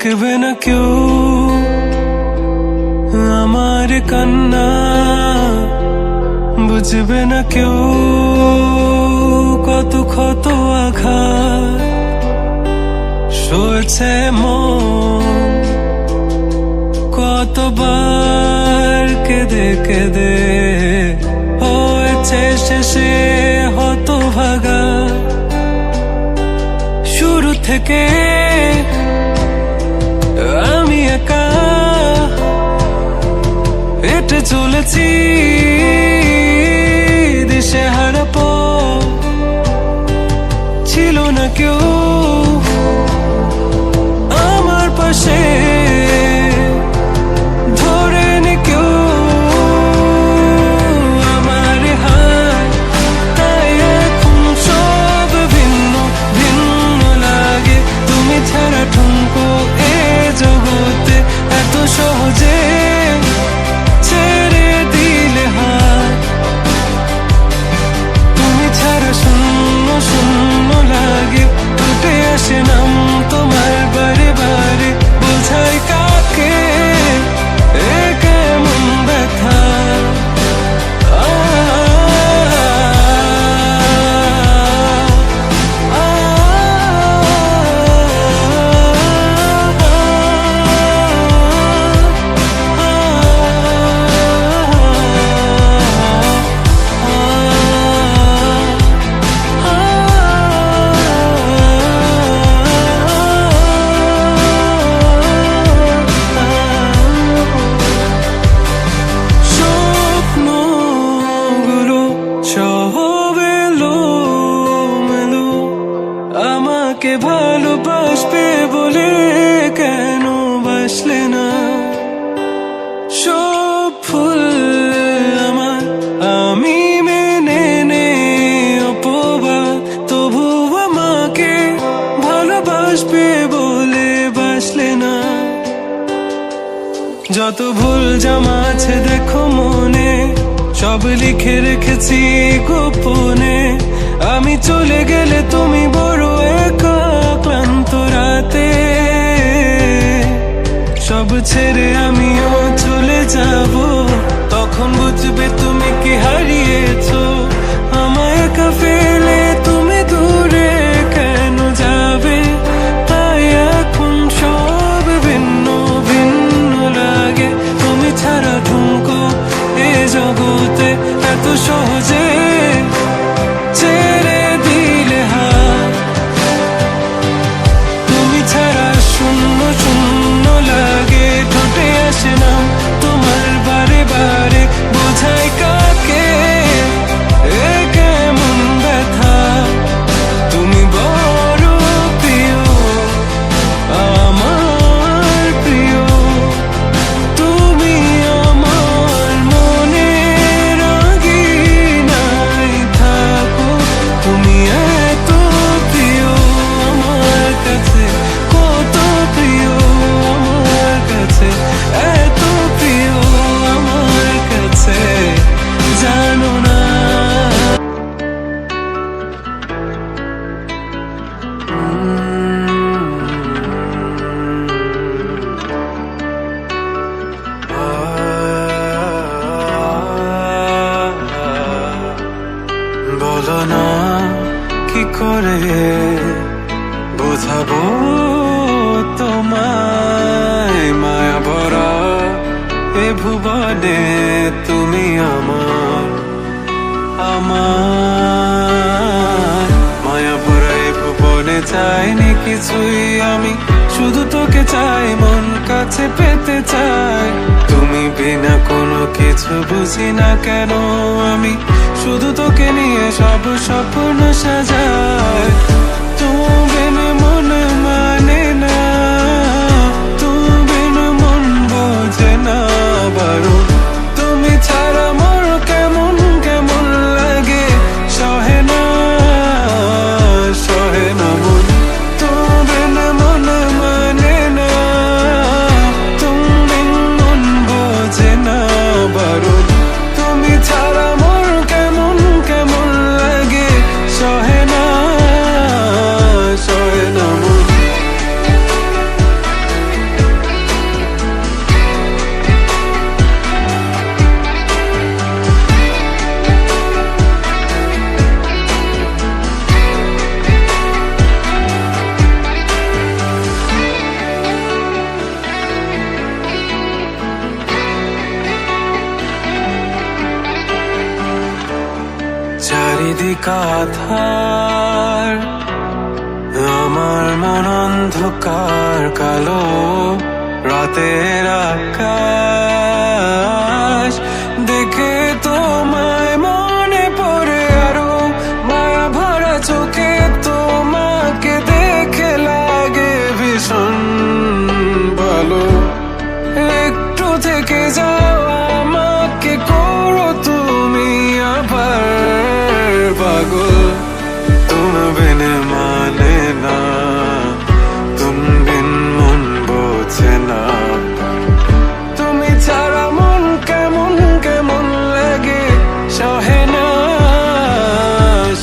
দেখবে না কেউ আমার কান্না, বুঝবে না কেউ কত ক্ষত আঘাত সয়েছে মন, কতবার কেঁদে কেঁদে হয়েছে শেষে হতভাগা। শুরু থেকে আমি একা হেঁটে চলেছি দিশেহারা পথ, ছিল না কেউ আমার পাশে, ধরেনি কেউ আমার হাত, তাই এখন সব ভিন্ন ভিন্ন লাগে। তুমি ছাড়া ঠুনকো এ জগতে এত সহজে ছেড়ে দিলে হাত, তুমি ছাড়া শূন্য শূন্য লাগে। উঠে আসে নাম তোমার বারে বারে, বোঝাই কাকে এ কেমন ব্যথা। আমাকে ভালোবাসবে বলে কেন বাসলে না? সব ফুল আমার আমি মেনে নে অপবাদ, তবু আমাকে ভালোবাসবে বলে বাসলে না। যত ভুল জমা আছে দেখো মনে, সব লিখে রেখেছি গোপনে। আমি চলে গেলে তুমি বড় একা ক্লান্ত রাতে, সব ছেড়ে আমিও চলে যাব, তখন বুঝবে তুমি কি হারিয়েছো। আমায় একা ফেলে তুমি দূরে কেন যাবে, তাই এখন সব ভিন্ন ভিন্ন লাগে। তুমি ছাড়া ঠুনকো এ জগতে এত সহজে ছেড়ে দিলে হাত, তুমি ছাড়া শূন্য শূন্য লাগে। ঠোঁটে আসে নাম তোমার বারে বারে, বোঝাই কাকে এ কেমন ব্যথা। তুমি বড় প্রিয় আমার প্রিয়, তুমি আমার মনে রাগিনাই থাকো। তুমি এত প্রিয় আমার কাছে, কত প্রিয় আমার কাছে, এত প্রিয় আমার কাছে, জানো না। বলো না কি করে বোঝাবো তোমায়, মায়া ভরা এ ভুবনে তুমি আমার আমার। মায়া ভরা এ ভুবনে চাইনি কিছুই আমি, শুধু তোকে চাই, মন কাছে পেতে চাই। তুমি বিনা কোনো কিছু বুঝি না কেন আমি, শুধু তোকে নিয়ে সব স্বপ্ন সাজাই। তুমি বিনা মন মানে না, তুমি বিনা মন বোঝে না বারো। তুমি ছাড়া মোর কেমন কেমন লাগে, সহে না সহে না মন। তুমি বিনা মন মানে না, তুমি বিনা মন বোঝে না বারো। তুমি ছাড়া মোর কেমন কেমন লাগে, সহে না চারিদিক আধার, আমার মন অন্ধকার কালো, রাতের আকাশ দেখে তোমায় মনে পড়ে আরো, মায়া ভরা চোখে তোমাকে দেখে লাগে ভীষণ ভালো। একটু থেকে যাও, আমাকে করো তুমি আবার পাগল। তুমি বিন মানে না, তুমি বিন মন বোঝে না, তুমি ছাড়া মন কেমন কেমন লাগে, সহে না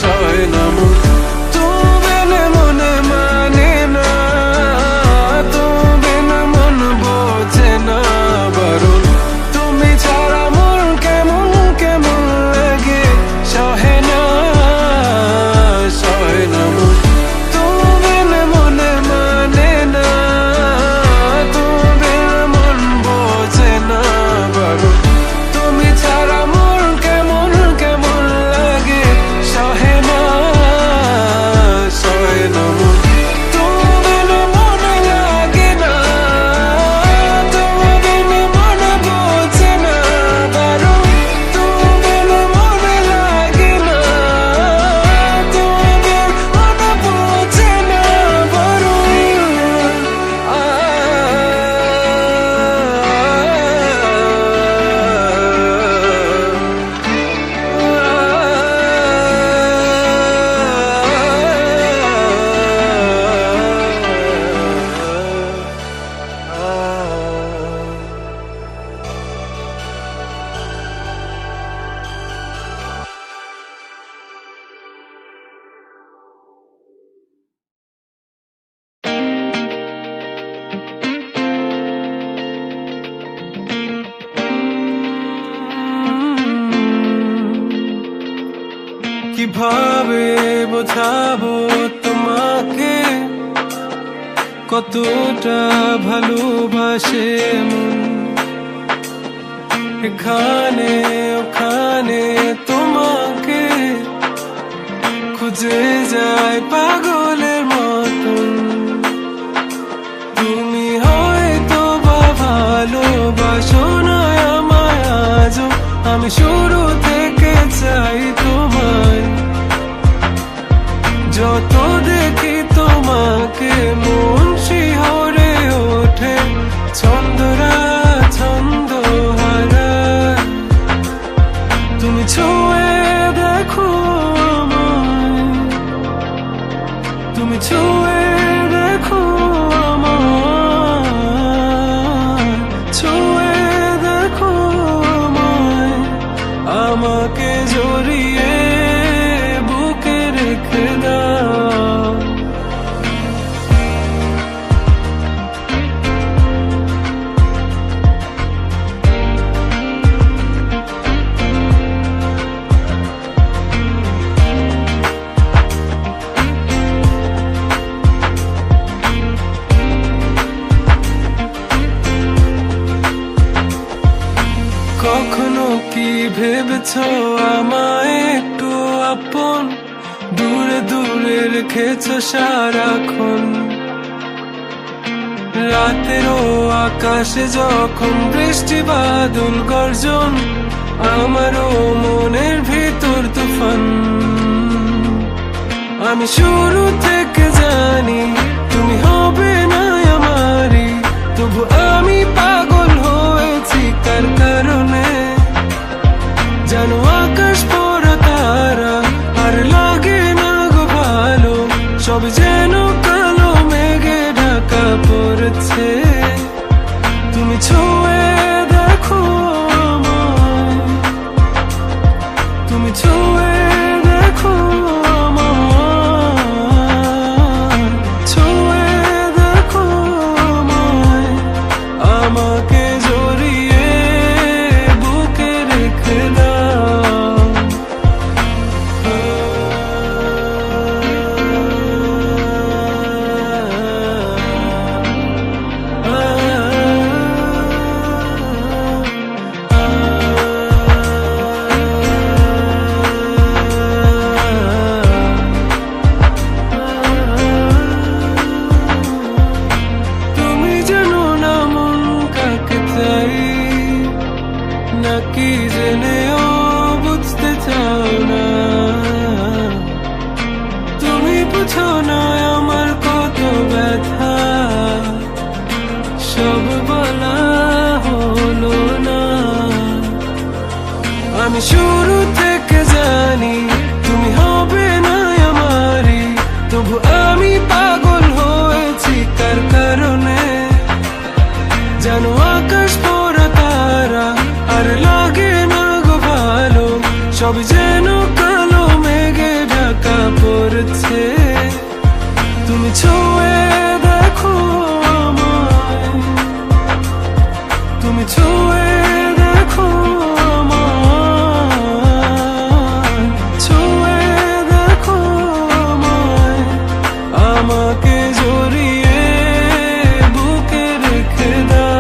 সহে না মন। তুমি বিন মনে মানে না, তুমি বিন মন বোঝে না বারণ, তুমি ছাড়া মন কেমন কেমন লাগে, সহে না সহে না মন। তুমি বিন মনে মানে না, তুমি বিন মন বোঝে না বারণ, তুমি ছাড়া মন কেমন কেমন লাগে, সহে না সহে না মন। তুমি বিন মনে লাগে না, তুমি বিন মনে বোঝে না বারণ, তুমি বিন মনে লাগে না, তুমি বিন মনে বোঝে না বারণ। কিভাবে বোঝাবো তোমাকে কতটা ভালোবাসে মন, এখানে ওখানে তোমাকে খুঁজে যায় পাগলের মতন। তুমি হয়তো বা ভালোবাসো না আমায় আজও, আমি শুরু থেকে চাই তোমায়। যত দেখি তোমাকে মন শিহরে ওঠে, ছন্দরা ছন্দ হারায়। তুমি ছুঁয়ে দেখো আমায়, তুমি ছুঁয়ে দেখো আমায়, ছুঁয়ে দেখো আমায়, আমাকে জড়িয়ে বুকে রেখে দাও। কখনো কি ভেবেছো আমায় একটু আপন, দূরে দূরে রেখেছো সারাক্ষণ। রাতেরও আকাশে যখন বৃষ্টি বাদল গর্জন, আমারও মনের ভিতর তুফান। আমি শুরু থেকে জানি তুমি হবে না আমারই, তবু আমি পাগল হয়েছি কার কারণে। জানো আকাশ পড়া তারা আর লাগে না গো ভালো, সব যেন কালো মেঘে ঢাকা পড়েছে। তুমি ছুঁয়ে দেখো আমায়, তুমি ছুঁয়ে দেখো আমায়, ছুঁয়ে দেখো আমায়, আমাকে আমি শুরু থেকে জানি তুমি হবে না আমারই, তবু আমি পাগল হয়েছি তার কারণে। জানো আকাশ পড়া তারা আর লাগে না গো ভালো, সব যেন কালো মেঘে ঢাকা পড়ছে। তুমি ছুঁয়ে দেখো আমায়, তুমি ছুঁয়ে দেখো আমায়, ছুঁয়ে দেখো আমায়, আমাকে জড়িয়ে বুকে রেখে দাও।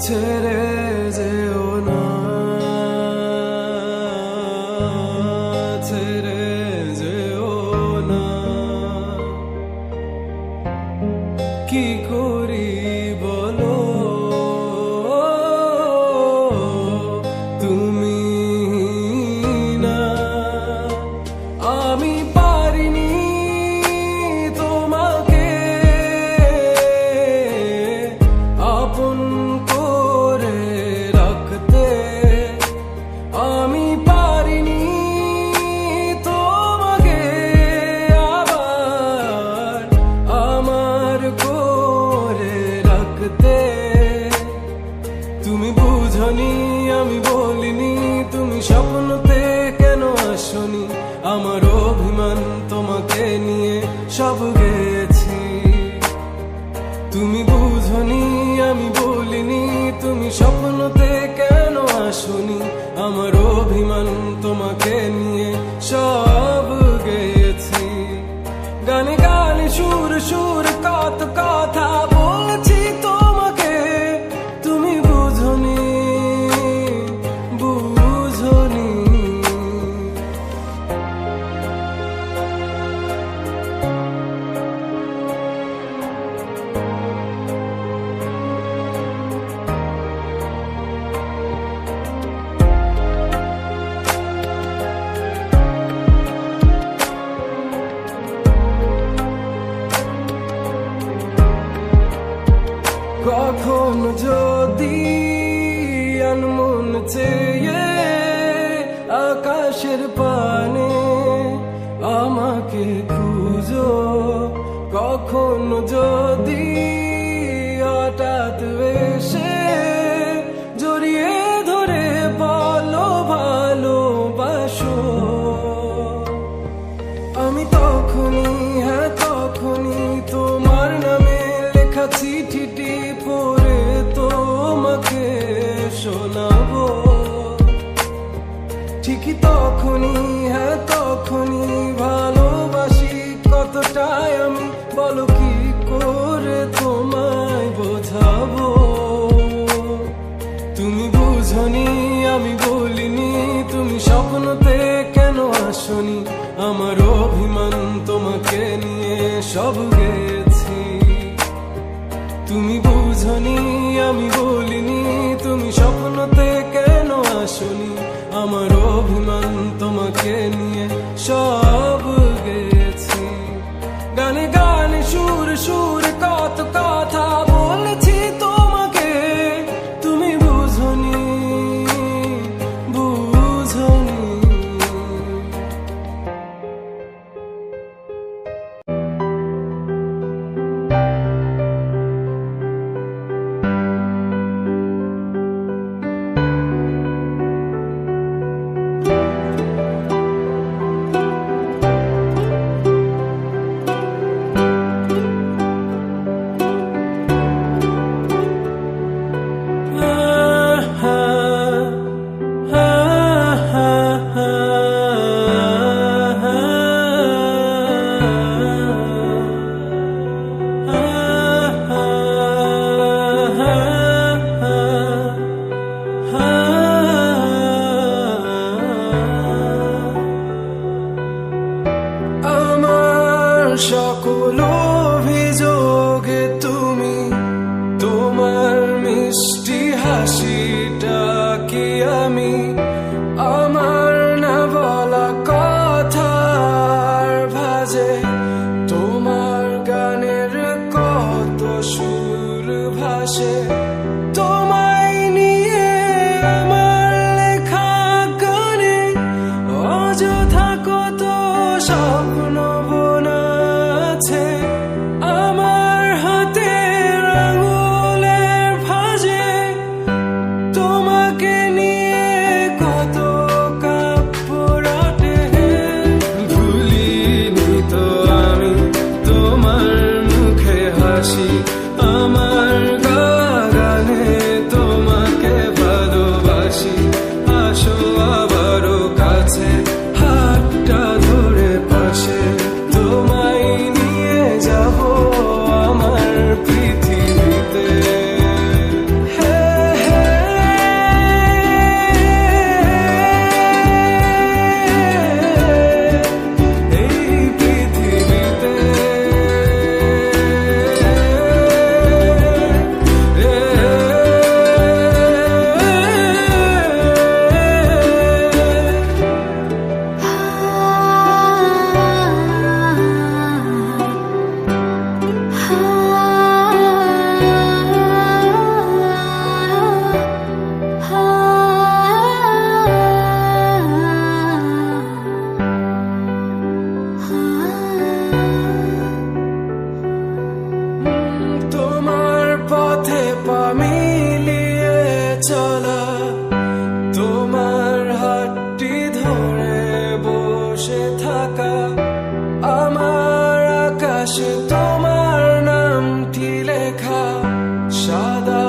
ছেড়ে যেও না, ছেড়ে যেও না, কি করি বলো তুমি না। আমি পারিনি তোমাকে আপন করে রাখতে, আমি পারিনি তোমাকে আবার আমার করে রাখতে। তুমি বুঝনি আমি বলিনি, তুমি স্বপ্নতে কেন আসনি, আমার অভিমান তোমাকে নিয়ে সব গেছি। তুমি বুঝনি আমি বলিনি, তুমি স্বপ্নতে কেন আসনি, আমার অভিমান তোমাকে নিয়ে সব গেছি। গানে গানে সুর সুর কত কথা বলছি তোমাকে, তুমি বুঝনি বুঝনি। কখন যদি আনমন চেয়ে আকাশের পানে আমাকে খুঁজো, কখন যদি হঠাৎ এসে জড়িয়ে ধরে বলো ভালোবাসো, আমি তখনই হ্যাঁ তখনই তোমার নামে লেখা চিঠিটি পড়ে তোমাকে শোনাবো। ঠিকই তখনই হ্যাঁ তখনই ভালোবাসি কতটাই আমি, বলো কি করে তোমায় বোঝাবো। তুমি বুঝনি আমি বলিনি, তুমি স্বপ্নতে কেন আসনি, আমার অভিমান তোমাকে নিয়ে সব গেছি। তুমি বুঝনি আমি বলিনি, তুমি স্বপ্নতে কেন আসনি, আমার অভিমান তোমাকে নিয়ে সব গেছি। গানে গানে সুর সুর কত কথা বলেছি তোমাকে, তুমি বুঝনি বুঝনি। আমার সকল অভিযোগে তুমি, তোমার মিষ্টি হাসিটা কি আমি, আমার না বলা কথার ভাজে তোমার গানের কত সুর ভাসে। তোমায় নিয়ে আমার লেখা গানে অযথা কত স্বপ্ন বোনা আছে, আমার হাতের আঙুলের ভাঁজে তোমাকে নিয়ে কত কাব্য রটে। ভুলিনি তো আমি তোমার মুখে হাসি, আমার গানে তোমাকে ভালোবাসি। আসো আবারও কাছে, হাতটা ধরে পাশে, তোমায় নিয়ে যাব আমার পৃথিবীতে। এই পৃথিবীতে তোমার পথে পা মিলিয়ে চলা, তোমার হাতটি ধরে বসে থাকা, আমার আকাশে তোমার নামটি লেখা, সাদা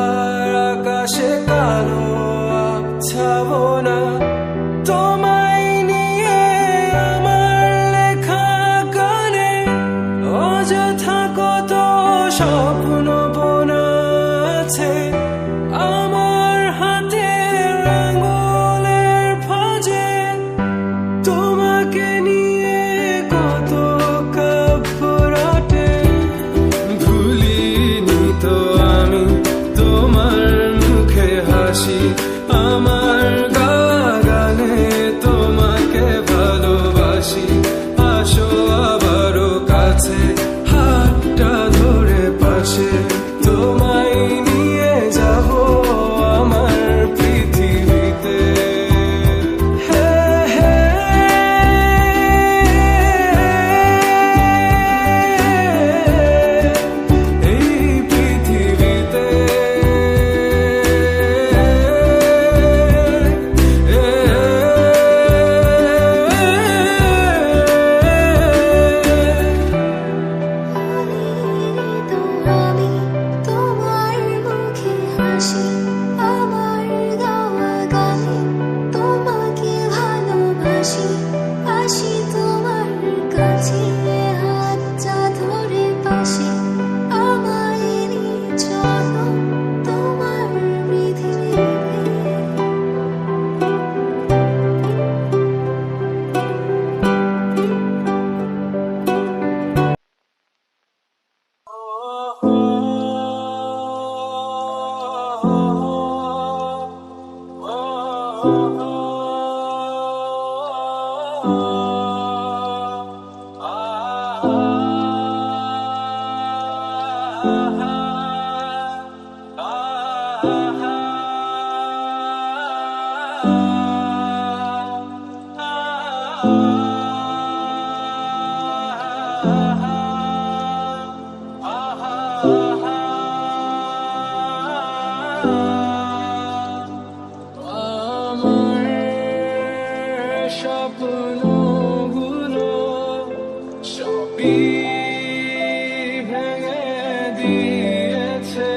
আকাশে কালো আবছাবনা। তোমায় নিয়ে আমার লেখা গানে অযথা কত স্বপ্ন বোনা আছে, আমার হাতের আঙুলের ভাঁজে তোমাকে নিয়ে কত কাব্য রটে। ভুলিনি তো আমি তোমার মুখে হাসি, আমার গানে তোমাকে ভালোবাসি। আসো আবারও কাছে, হাতটা ধরে পাশে, তোমায় নিয়ে যাব আমার পৃথিবীতে। এই পৃথিবীতে আমি তোমার মুখে হাসি, আমার গাওয়া গানে তোমাকে ভালোবাসি। আসি তোমার কাছে, হাতটা ধরে পাশে, আমায় নিয়ে চলো তোমার পৃথিবীতে। স্বপ্নগুলো সবই ভেঙে দিয়েছে,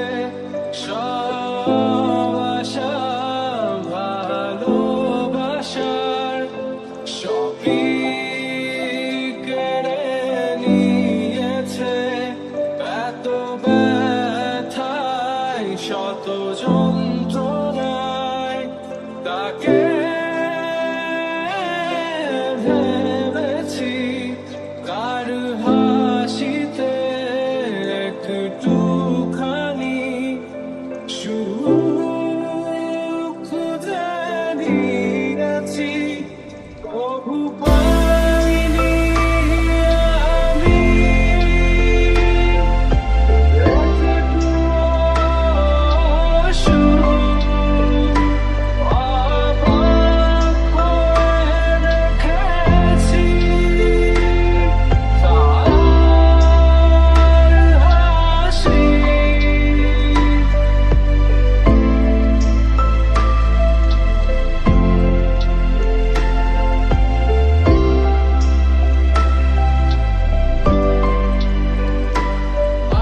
সব আশা ভালোবাসার সবই কেড়ে নিয়েছে। এত ব্যথায় শত যন্ত্রণায় তাকে ভেবেছি তার হাসিতে একটুখানি সুখ খুঁজে নিয়েছি, তবু পাইনি আমি একটুও সুখ। অবাক হয়ে দেখেছি তার হাসি।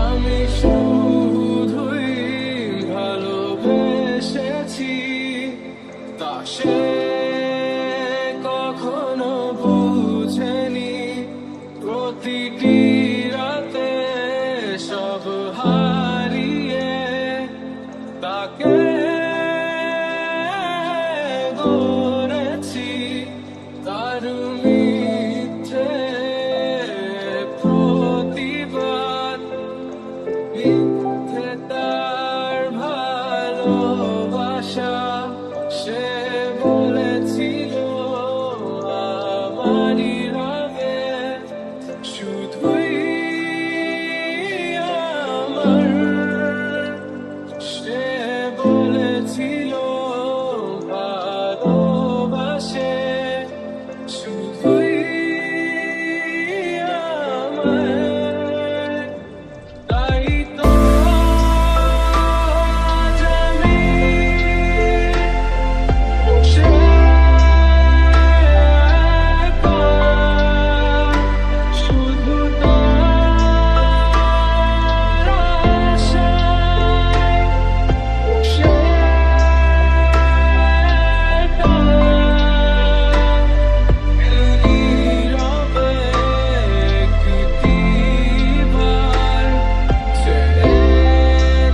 আমি শুধুই ভালোবেসেছি, তা সে কখনো বুঝেনি। প্রতিটি রাতে সব হারিয়ে তাকে গড়েছি, তার মিথ্যে প্রতিবাদ, মিথ্যে তার ভালোবাসা। সে বলেছিল আমারই হবে শুধুই আমার। সে বলেছিল ভালোবাসে শুধুই আমার। তাই তো আজ আমি বসে একা, শুধু তার আশায় বসে একা। নীরবে একটিবার চেয়ে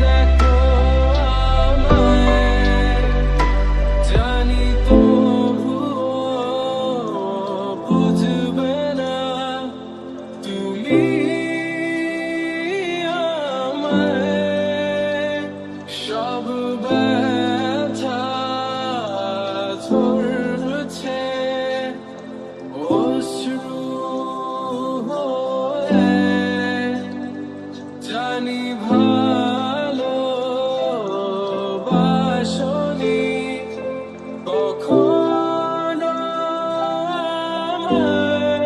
দেখো আমায়, জানি তবুও বুঝবে না তুমি আমায়। সব ব্যথা ঝরছে অশ্রু হয়ে, জানি ভালোবাসনি কখনো আমায়।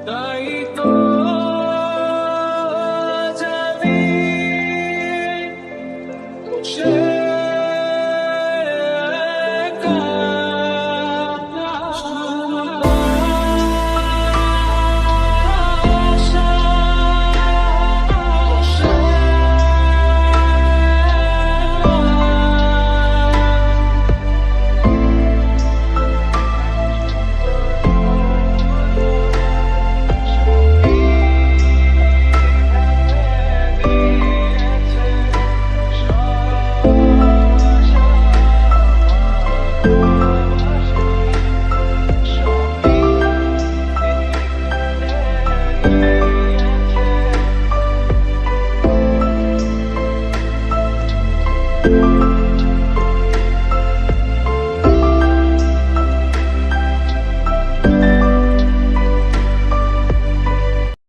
তাই তো আজ আমি বসে একা, শুধু you